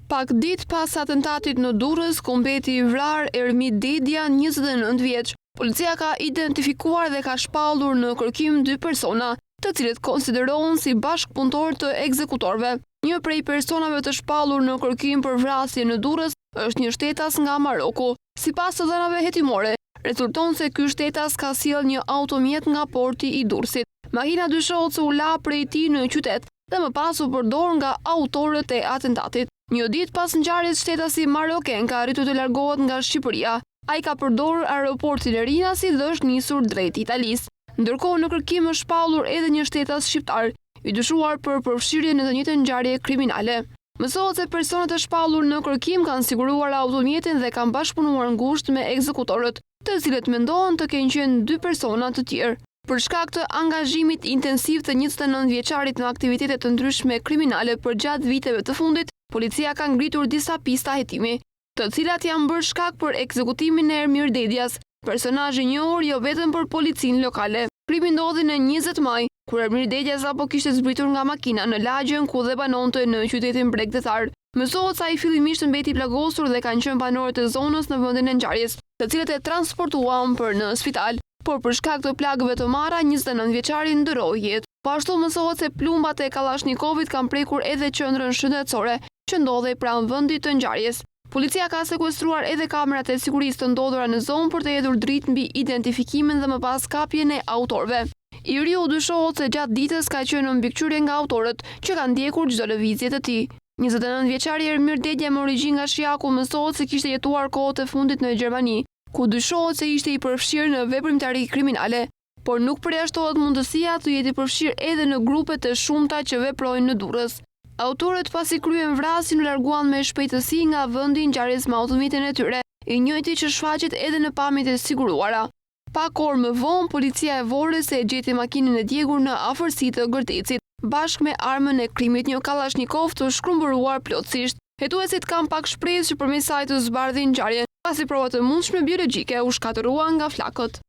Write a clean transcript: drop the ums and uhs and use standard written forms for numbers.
Pak ditë pas atentatit në Durrës, ku mbeti i vrarë Ermit Dedja, 29 vjeç, policia ka identifikuar dhe ka shpallur në kërkim 2 persona, të cilët konsiderohen si bashkëpunëtor të ekzekutorëve. Një prej personave të shpallur në kërkim për vrasje në Durrës është një shtetas nga Maroku. Sipas të dhënave hetimore, rezulton se ky shtetas ka sjell një automjet nga porti i Durrësit. Makina dyshohet se u la prej tij në qytet dhe më pas u përdor nga autorët e atentatit. Një ditë pas ngjarjes, shtetasi maroken ka arritur të largohet nga Shqipëria. Ai ka përdorur aeroportin e Rinasi dhe është nisur drejt Italisë. Ndërkohë në kërkim është shpallur edhe një shtetas shqiptar, i dyshuar për përfshirje në të njëjtën ngjarje kriminale. Mësohet se personat e shpallur në kërkim kanë siguruar automjetin dhe kanë bashkëpunuar ngushtë me ekzekutorët, të cilët mendohen të kenë qenë 2 persona të tjerë. Për shkak të angazhimit intensiv të 29 vjeçarit në aktivitete të ndryshme kriminale përgjatë viteve të fundit, policia ka ngritur disa pista hetimi, të cilat janë bërë shkak për ekzekutimin e Ermit Dedjas, personazh i njohur jo vetëm për policinë lokale. Krimi ndodhi në 20 maj, kur Ermit Dedja sapo kishte zbritur nga makina në lagjen ku dhe banonte në qytetin Bregdetar. Mësohet se ai fillimisht mbeti i plagosur dhe kanë qenë banorët e zonës në vendin e ngjarjes, të cilët e transportuan për në spital. Por për shkak të plagëve të marra, 29 vjeçari ndëroi jetë. Po ashtu mësohet se plumbat e Kalashnikovit kanë prekur edhe qendrën shëndetësore që ndodhej pranë vendit të ngjarjes. Policia ka sekuestruar edhe kamerat e sigurisë të ndodhura në zonë për të hedhur dritë mbi identifikimin dhe më pas kapjen e autorëve. I riu dyshohet se gjatë ditës ka qenë në mbikëqyrje nga autorët që kanë ndjekur çdo lëvizje të tij. 29 vjeçari Ermit Dedja me origjinë nga Shiaku mësohet se kishte jetuar kohët e fundit në Gjermani, ku dyshohet se ishte i përfshirë në veprimtari kriminale, por nuk përjashtohet mundësia të jetë i përfshirë edhe në grupe të shumta që veprojnë në Durrës. Autorët pasi kryen vrasjen u larguan me shpejtësi nga vendi i ngjarjes me automjetin e tyre, i njëjti që shfaqet edhe në pamjet e siguruara. Pak orë më vonë, policia e Vorrës e gjeti makinën e djegur në afërsi të Gërtecit, bashkë me armën e krimit, një Kalashnikov të shkrumburuar plotësisht. Hetuesit kanë pak shpresë që përmes saj të zbardhin ngjarjen, pasi provat e mundshme biologjike u shkatëruan nga flakët.